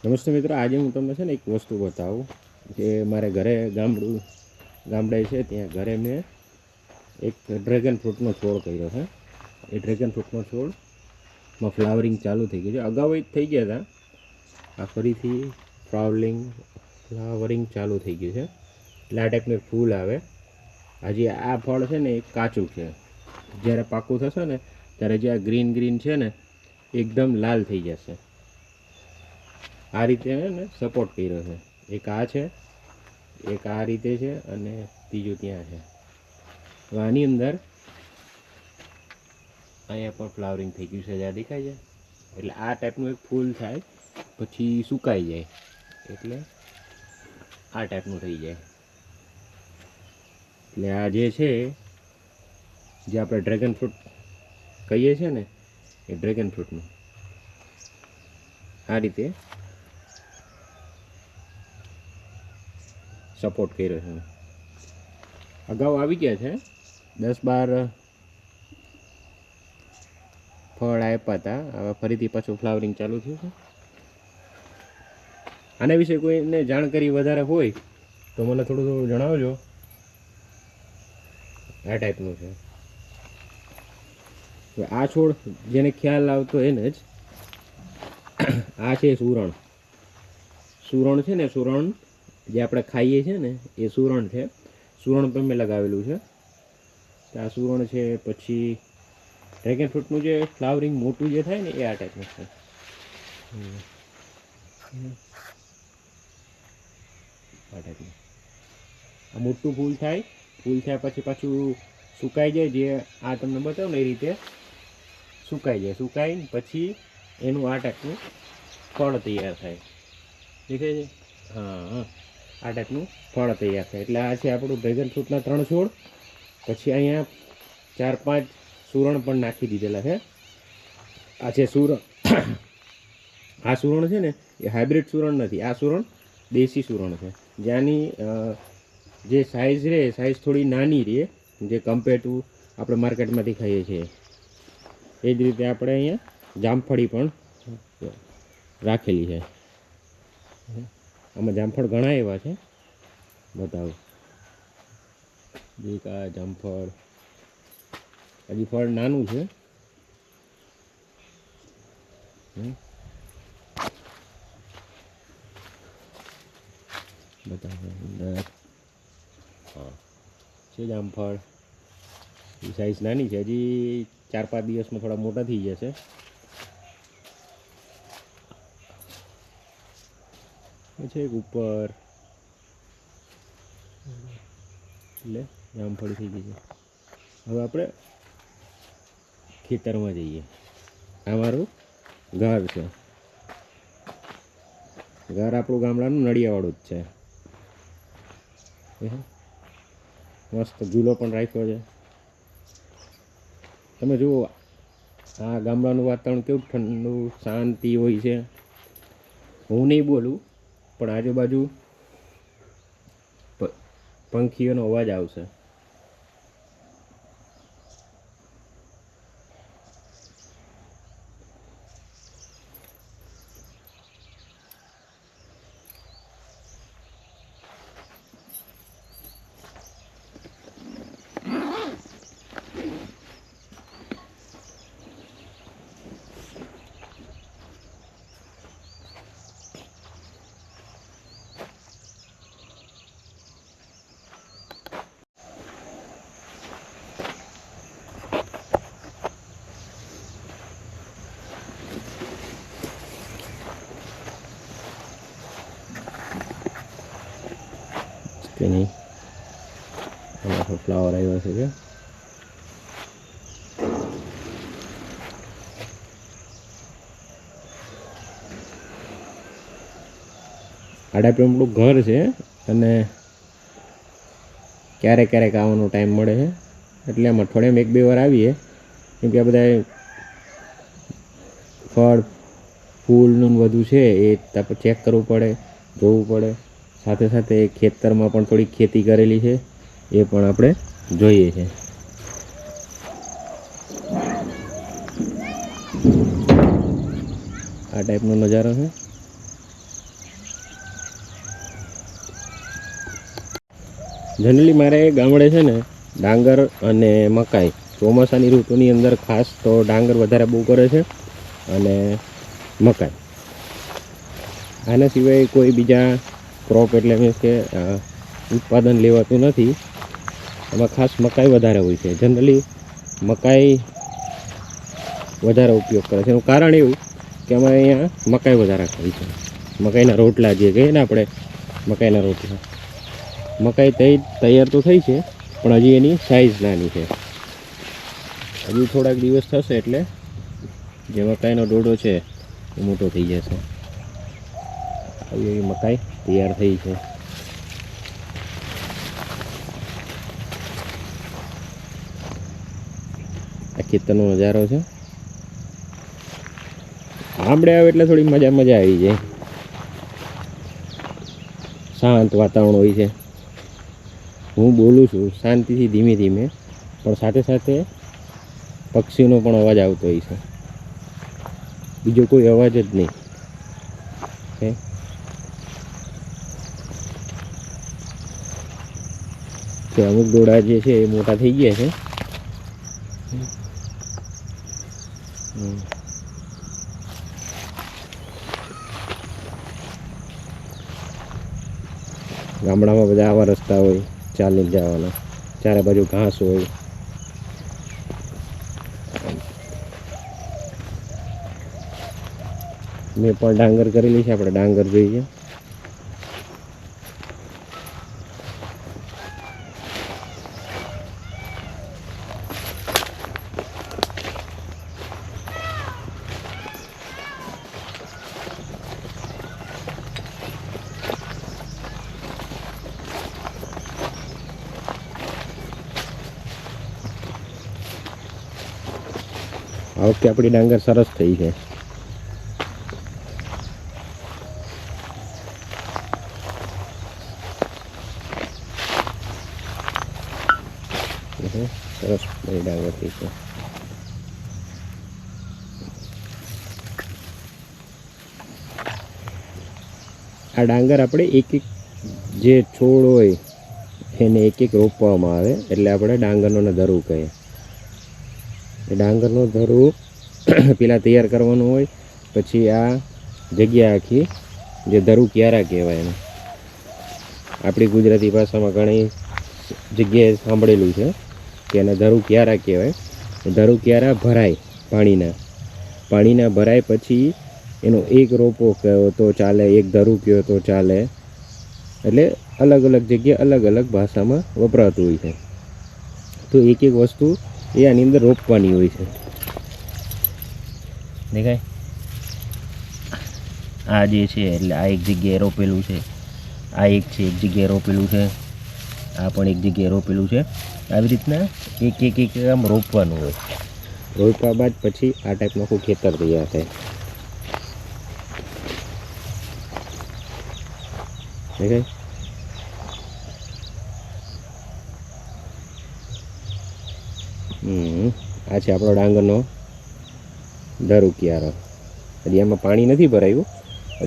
નમસ્તે મિત્રો, આજે હું તમને છે ને એક વસ્તુ બતાવું કે મારે ઘરે ગામડે છે, ત્યાં ઘરે મેં એક ડ્રેગન ફ્રૂટનો છોડ કર્યો છે. એ ડ્રેગન ફ્રૂટનો છોડમાં ફ્લાવરિંગ ચાલુ થઈ ગયું છે. અગાઉ જ થઈ ગયા હતા, આ ફરીથી ફ્લાવરિંગ ચાલુ થઈ ગયું છે. એટલે આ ટાઈપનું એક ફૂલ આવે. હજી આ ફળ છે ને એ કાચું છે. જ્યારે પાકું થશે ને ત્યારે જે આ ગ્રીન ગ્રીન છે ને એકદમ લાલ થઈ જશે. આ રીતે ને સપોર્ટ કર્યો છે. એક આ છે, એક આ રીતે છે અને ત્રીજું ત્યાં છે. હવે આની અંદર અહીંયા પણ ફ્લાવરિંગ થઈ ગયું છે, જ્યાં દેખાય છે. એટલે આ ટાઈપનું એક ફૂલ થાય, પછી સુકાઈ જાય એટલે આ ટાઈપનું થઈ જાય. એટલે આ જે છે, જે આપણે ડ્રેગન ફ્રૂટ કહીએ છીએ ને, એ ડ્રેગન ફ્રૂટનું આ રીતે સપોર્ટ કર્યો છે. અગાઉ આવી ગયા છે 10-12 ફળ આપ્યા હતા. હવે ફરીથી પાછું ફ્લાવરિંગ ચાલુ થયું છે. આના વિશે કોઈને જાણકારી વધારે હોય તો મને થોડું જણાવજો. આ ટાઈપનું છે. આ છોડ જેને ખ્યાલ આવતો એને જ. આ છે સુરણ છે ને, સુરણ જે આપણે ખાઈએ છીએ ને એ સુરણ છે. સુરણ પણ મેં લગાવેલું છે. આ સુરણ છે. પછી ડ્રેગન ફ્રૂટનું જે ફ્લાવરિંગ મોટું જે થાય ને એ આ ટાઈપનું છે. આ ટાઈપનું આ મોટું ફૂલ થયા પછી પાછું સુકાઈ જાય. જે આ તમને બતાવું ને એ રીતે સુકાઈ જાય. સુકાઈને પછી એનું આ ટાઈપનું ફળ તૈયાર થાય. દેખાય છે? હા, આ ટાઈપનું ફળ તૈયાર થાય. એટલે આ છે આપણું ડ્રેગન ફ્રૂટના 3 છોડ. પછી અહીંયા 4-5 સુરણ પણ નાખી દીધેલા છે. આ છે સુરણ. આ સુરણ છે ને એ હાઇબ્રિડ સુરણ નથી. આ સુરણ દેશી સુરણ છે. જ્યાંની જે સાઇઝ રહે, સાઇઝ થોડી નાની રહે, જે કમ્પેર ટુ આપણે માર્કેટમાંથી ખાઈએ છીએ. એ જ રીતે આપણે અહીંયા જામફળી પણ રાખેલી છે. આમાં જામફળ ઘણા એવા છે, બતાવું. એક આ જામફળ, હજી ફળ નાનું છે. બતાવો અંદર. હા, છે જામફળ. એ સાઈઝ નાની છે. હજી 4-5 દિવસમાં થોડા મોટા થઈ જશે. છે એક ઉપર, એટલે જામફળી થઈ ગઈ છે. હવે આપણે ખેતરમાં જઈએ. આ મારું ઘર છે. ઘર આપણું ગામડાનું નળિયાવાળું જ છે. મસ્ત ઝૂલો પણ રાખ્યો છે. તમે જુઓ, આ ગામડાનું વાતાવરણ કેવું ઠંડુ શાંતિ હોય છે. હું નહીં બોલું પણ આજુબાજુ પંખીઓનો અવાજ આવશે. કે નહીં, આમાં ફ્લાવર આવ્યો છે કે આડા આપણું ઘર છે. અને ક્યારેક આવવાનો ટાઈમ મળે છે એટલે આમ અઠવાડિયામાં 1-2 વાર આવીએ. કેમ કે આ બધા ફળ ફૂલનું બધું છે એ આપણે ચેક કરવું પડે, જોવું પડે. સાથે સાથે ખેતરમાં પણ થોડી ખેતી કરેલી છે એ પણ આપણે જોઈએ છે. આ ટાઈપનો નજારો છે. જનરલી મારે ગામડે છે ને ડાંગર અને મકાઈ ચોમાસાની ઋતુની અંદર ખાસ તો ડાંગર વધારે બહુ કરે છે અને મકાઈ. આના સિવાય કોઈ બીજા ક્રોપ એટલે મીન્સ કે ઉત્પાદન લેવાતું નથી. એમાં ખાસ મકાઈ વધારે હોય છે. જનરલી મકાઈ વધારે ઉપયોગ કરે છે. એનું કારણ એવું કે અમારે અહીંયા મકાઈ વધારે ખાય છે. મકાઈના રોટલા જે કહીએ ને આપણે, મકાઈના રોટલા. મકાઈ તૈયાર તો થઈ છે પણ હજી એની સાઈઝ નાની છે. હજી થોડાક દિવસ થશે એટલે જે મકાઈનો ડોડો છે એ મોટો થઈ જશે. આવી એવી મકાઈ તૈયાર થઈ છે. આ ખેતરનો નજારો છે. ગામડે આવે એટલે થોડી મજા આવી જાય. શાંત વાતાવરણ હોય છે. હું બોલું છું શાંતિથી ધીમે ધીમે, પણ સાથે સાથે પક્ષીનો પણ અવાજ આવતો હોય છે. બીજો કોઈ અવાજ જ નહીં. કે અમુક દોડા જે છે એ મોટા થઈ ગયા છે. ગામડામાં બધા આવા રસ્તા હોય ચાલીને જવાના, ચારે બાજુ ઘાસ હોય. મેં પણ ડાંગર કરેલી છે. આપણે ડાંગર જોઈએ. આ વખતે આપણી ડાંગર સરસ થઈ છે. સરસ બધી ડાંગર થઈ છે. આ ડાંગર આપણે એક એક જે છોડ હોય એને એક એક રોપવામાં આવે એટલે આપણે ડાંગરનો ધરું કહીએ. એ ડાંગરનો ધરું પેલા તૈયાર કરવાનું હોય, પછી આ જગ્યા આખી જે ધરું ક્યારા કહેવાય એને. આપણી ગુજરાતી ભાષામાં ઘણી જગ્યાએ સાંભળેલું છે કે એને ધરું ક્યારા કહેવાય. ધરું ક્યારા ભરાય પાણીના ભરાય પછી એનો એક રોપો કહો તો ચાલે, એક ધરું કહો તો ચાલે. એટલે અલગ અલગ જગ્યાએ અલગ અલગ ભાષામાં વપરાતું હોય છે. તો એક એક વસ્તુ એ આની અંદર રોપવાની હોય છે. દેખાય આ જે છે એટલે આ એક જગ્યાએ રોપેલું છે, આ એક છે એક જગ્યાએ રોપેલું છે, આ પણ એક જગ્યાએ રોપેલું છે. આવી રીતના એક એક એક આમ રોપવાનું હોય. રોપ્યા બાદ પછી આ ટાઈપનું આખું ખેતર તૈયાર થાય. દેખાય આ છે આપણો ડાંગરનો ધરું ક્યારો. હજી એમાં પાણી નથી ભરાયું.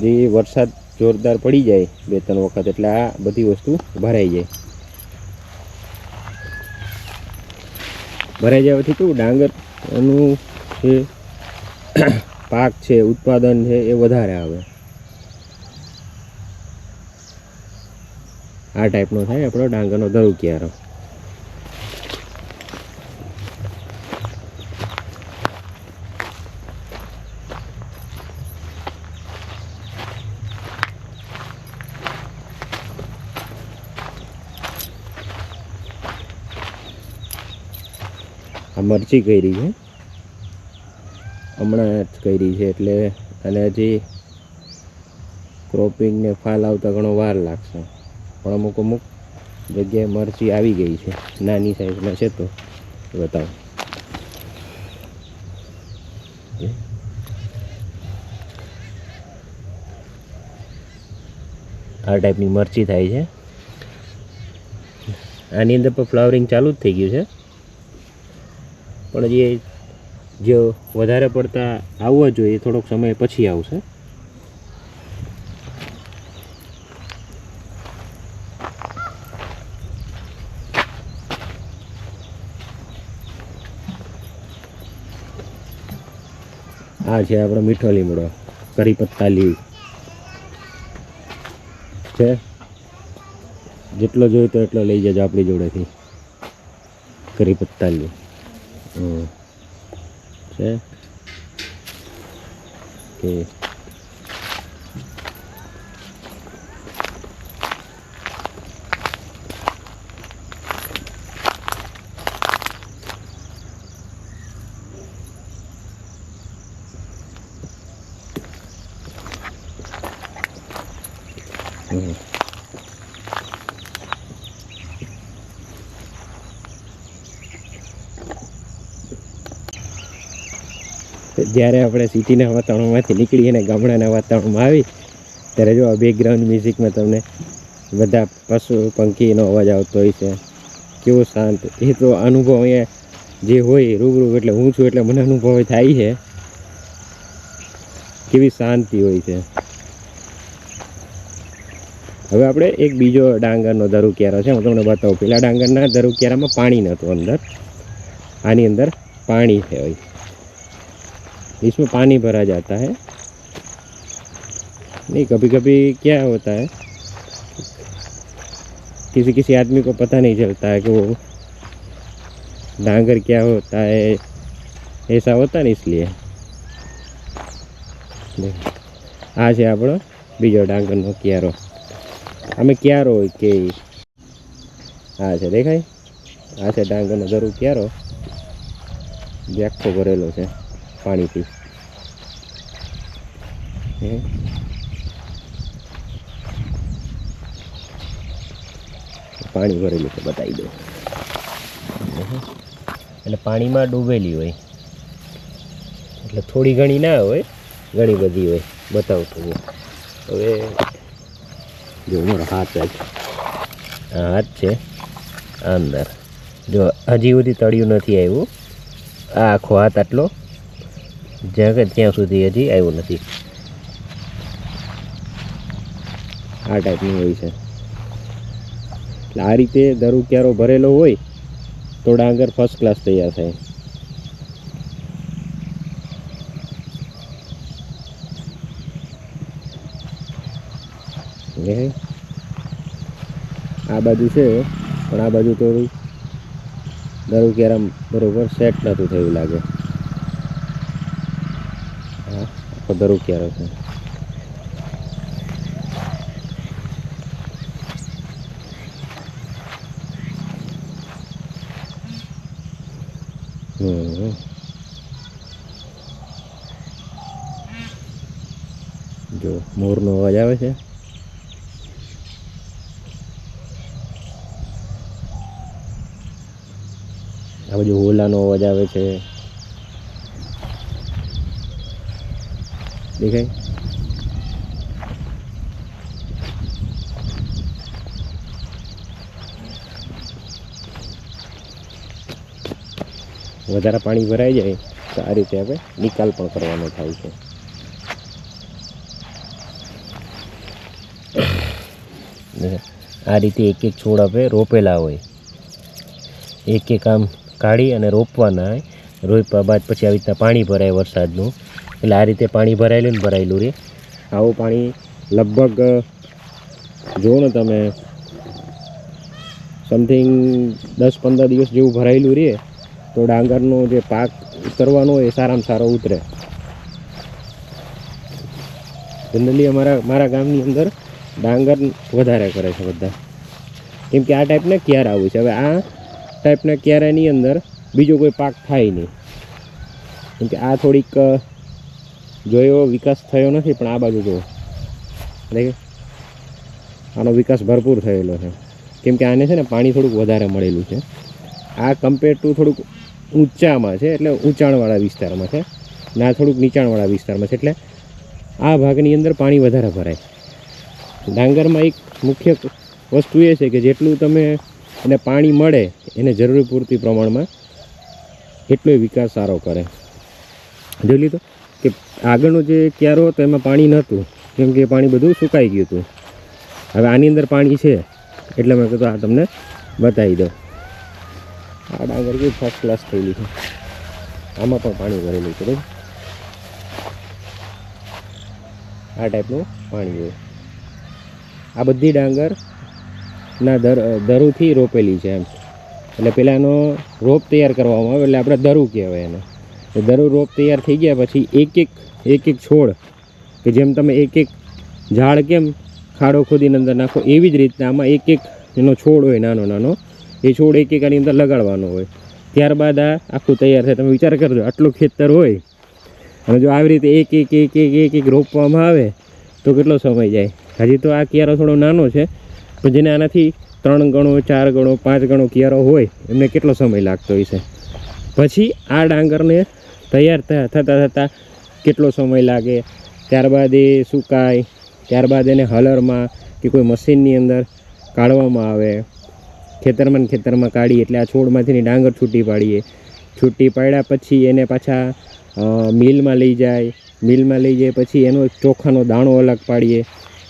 હજી વરસાદ જોરદાર પડી જાય 2-3 વખત એટલે આ બધી વસ્તુ ભરાઈ જાય. ભરાઈ જવાથી કેવું ડાંગરનું જે પાક છે, ઉત્પાદન છે એ વધારે આવે. આ ટાઈપનો થાય આપણો ડાંગરનો ધરું ક્યારો. આ મરચી કરી છે, હમણાં જ કરી છે એટલે અને હજી ક્રોપિંગ ને ફાલ આવતા ઘણો વાર લાગશે. પણ અમુક જગ્યાએ મરચી આવી ગઈ છે. નાની સાઈઝમાં છે તો બતાવો. આ ટાઈપની મરચી થાય છે. આની અંદર પણ ફ્લાવરિંગ ચાલુ જ થઈ ગયું છે, પણ હજી જો વધારે પડતા આવવા જોઈએ થોડોક સમય પછી આવશે. આ છે આપણો મીઠો લીમડો, કરી પત્તા લીવ છે, જેટલો જોઈએ તો એટલો લઈ જજો આપણી જોડેથી. કરી પત્તા લીવ છે કે જ્યારે આપણે સિટીના વાતાવરણમાંથી નીકળી અને ગામડાના વાતાવરણમાં આવી ત્યારે જો આ બેકગ્રાઉન્ડ મ્યુઝિકમાં તમને બધા પશુ પંખીનો અવાજ આવતો હોય છે, કેવો શાંત. એ તો અનુભવ અહીંયા જે હોય રૂબરૂ, એટલે હું છું એટલે મને અનુભવ થાય છે, કેવી શાંતિ હોય છે. હવે આપણે એક બીજો ડાંગરનો ધરુકિયારો છે, હું તમને બતાવું. પેલા ડાંગરના ધરુકિયારામાં પાણી નહોતું અંદર, આની અંદર पानी है भाई, इसमें पानी भरा जाता है. नहीं, कभी कभी क्या होता है, किसी किसी आदमी को पता नहीं चलता है कि वो डांगर क्या होता है, ऐसा होता नहीं. इसलिए आ છે આપણો બીજો ડાંગરનો ક્યારો. અમે ક્યારો હોય કે આ છે, દેખાય? આ છે ડાંગરનો ધરું ક્યારો, જે આખો ભરેલો છે પાણીથી. પાણી ભરેલું છે, બતાવી દો. એટલે પાણીમાં ડૂબેલી હોય, એટલે થોડી ઘણી ના હોય, ઘણી બધી હોય. બતાવું તો હવે જો મારો હાથ જ, આ હાથ છે અંદર, જો હજી સુધી તળિયું નથી આવ્યું. આ આખો હાથ આટલો ત્યાં સુધી હજી આવ્યું નથી. આ ટાઈપની હોય છે. એટલે આ રીતે ધરું ક્યારો ભરેલો હોય તો ડાંગર ફર્સ્ટ ક્લાસ તૈયાર થાય. આ બાજુ છે, પણ આ બાજુ થોડું ધરું ક્યારા બરોબર સેટ નહોતું થયું લાગે. હા, આખો ધરું ક્યારો છે. જો મોરનો અવાજ આવે છે. આ બાજુ હોલાનો અવાજ આવે છે, દેખાય? વધારે પાણી ભરાઈ જાય તો આ રીતે આપણે નિકાલ પણ કરવાનો થાય છે. આ રીતે એક એક છોડ આપણે રોપેલા હોય, એક એક આમ કાઢી અને રોપવાના હોય. રોપ્યા બાદ પછી આવી રીતના પાણી ભરાય વરસાદનું, એટલે આ રીતે પાણી ભરાયેલું ને ભરાયેલું રહે. આવું પાણી લગભગ જુઓ ને તમે, સમથિંગ 10-15 દિવસ જેવું ભરાયેલું રહે તો ડાંગરનો જે પાક ઉતરવાનો હોય એ સારામાં સારો ઉતરે. જનરલી મારા ગામની અંદર ડાંગર વધારે કરે છે બધા, કેમ કે આ ટાઈપના ક્યારા આવું છે. હવે આ ટાઈપના ક્યારાની અંદર બીજો કોઈ પાક થાય નહીં, કેમ કે આ થોડીક જો એવો વિકાસ થયો નથી. પણ આ બાજુ જુઓ, આનો વિકાસ ભરપૂર થયેલો છે, કેમ કે આને છે ને પાણી થોડુંક વધારે મળેલું છે. આ કમ્પેર ટુ થોડુંક ઊંચામાં છે, એટલે ઊંચાણવાળા વિસ્તારમાં છે, ના થોડુંક નીચાણવાળા વિસ્તારમાં છે. એટલે આ ભાગની અંદર પાણી વધારે ભરાય. ડાંગરમાં એક મુખ્ય વસ્તુ એ છે કે જેટલું તમે એને પાણી મળે એને જરૂર પૂરતી પ્રમાણમાં એટલો વિકાસ સારો કરે. જોઈ લીધું કે આગળનો જે ક્યારો હતો એમાં પાણી નહોતું, કેમ કે પાણી બધું સુકાઈ ગયું હતું. હવે આની અંદર પાણી છે, એટલે મેં કીધું આ તમને બતાવી દઉં. આ ડાંગર કેવી ફર્સ્ટ ક્લાસ થયેલી છે, આમાં પણ પાણી ભરેલું છે. આ ટાઈપનું પાણી હોય. આ બધી ડાંગરના દરુથી રોપેલી છે એમ. એટલે પહેલાંનો રોપ તૈયાર કરવામાં આવે એટલે આપણે દરું કહેવાય એને. દરું રોપ તૈયાર થઈ ગયા પછી એક એક છોડ કે જેમ તમે એક ઝાડ કેમ ખાડો ખોદીને અંદર નાખો એવી જ રીતના આમાં એક એનો છોડ હોય નાનો એ છોડ એક આની અંદર લગાડવાનો હોય. ત્યારબાદ આ આખું તૈયાર થાય. તમે વિચાર કરજો આટલું ખેતર હોય અને જો આવી રીતે એક રોપવામાં આવે તો કેટલો સમય જાય. હજી તો આ કિયારો થોડો નાનો છે પણ જેને આનાથી 3 ગણો 4 ગણો 5 ગણો કિયારો હોય એમને કેટલો સમય લાગતો હોય છે. પછી આ ડાંગરને તૈયાર થતાં કેટલો સમય લાગે. ત્યારબાદ એ સુકાય, ત્યારબાદ એને હલરમાં કે કોઈ મશીનની અંદર કાઢવામાં આવે. ખેતરમાં કાઢીએ એટલે આ છોડમાંથીની ડાંગર છૂટી પાડ્યા પછી એને પાછા મિલમાં લઈ જાય પછી એનો ચોખાનો દાણો અલગ પાડીએ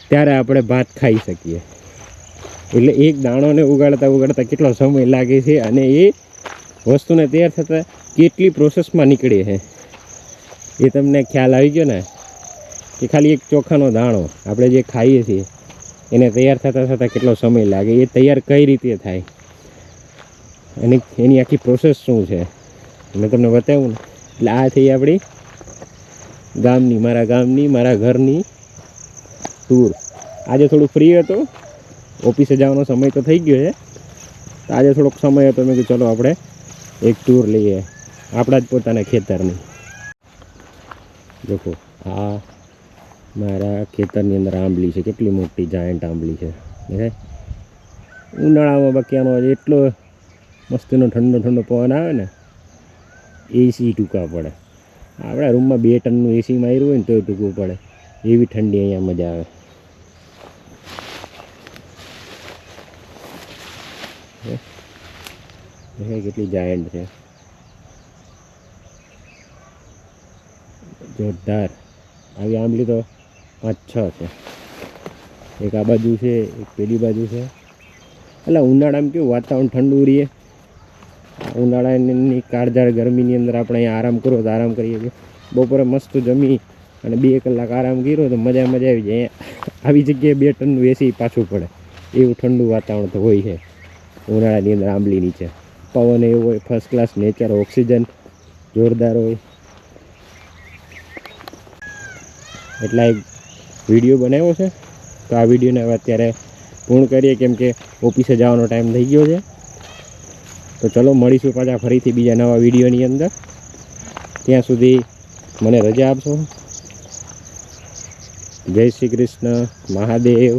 ત્યારે આપણે ભાત ખાઈ શકીએ. એટલે એક દાણોને ઉગાડતા કેટલો સમય લાગે છે અને એ વસ્તુને તૈયાર થતાં કેટલી પ્રોસેસમાં નીકળે છે એ તમને ખ્યાલ આવી ગયો ને કે ખાલી એક ચોખાનો દાણો આપણે જે ખાઈએ છીએ એને તૈયાર થતાં કેટલો સમય લાગે, એ તૈયાર કઈ રીતે થાય અને એની આખી પ્રોસેસ શું છે મેં તમને બતાવ્યું ને. એટલે આ થઈ આપણી મારા ઘરની ટૂર. આજે થોડું ફ્રી હતો, ઓફિસે જવાનો સમય તો થઈ ગયો છે, તો આજે થોડોક સમય હતો મેં કીધું ચલો આપણે એક ટૂર લઈએ આપણા જ પોતાના ખેતરની. દેખો આ મારા ખેતરની અંદર આંબલી છે, કેટલી મોટી જાયન્ટ આંબલી છે. ઉનાળામાં બાકી આનો એટલો મસ્તીનો ઠંડો પવન આવે ને, એસી ટૂંકા પડે. આપણા રૂમમાં 2 ટનનું એસી માર્યું હોય ને તોય ટૂંકવું પડે, એવી ઠંડી અહીંયા મજા આવે. કેટલી જાયન્ટ છે, જોરદાર. આવી આંબલી તો 5-6 છે. એક આ બાજુ છે, એક પેલી બાજુ છે. એટલે ઉનાળામાં કેવું વાતાવરણ ઠંડુ રહીએ, ઉનાળાની કાળઝાળ ગરમીની અંદર આપણે અહીંયા આરામ કરો તો આરામ કરીએ છીએ. બપોરે મસ્ત જમી અને 2 કલાક આરામ કર્યો તો મજા આવી જાય. આવી જગ્યાએ 2 ટનનું એસી પાછું પડે એવું ઠંડુ વાતાવરણ તો હોય છે ઉનાળાની અંદર આંબલી નીચે. પવન એવો હોય, ફર્સ્ટ ક્લાસ નેચર, ઓક્સિજન જોરદાર હોય. એટલા એક વિડીયો બનાવ્યો છે, તો આ વિડીયોને હવે અત્યારે પૂર્ણ કરીએ કેમ કે ઓફિસે જવાનો ટાઈમ થઈ ગયો છે. તો ચલો મળીશું પાછા ફરીથી બીજા નવા વિડીયોની અંદર. ત્યાં સુધી મને રજા આપશો. જય શ્રી કૃષ્ણ. મહાદેવ.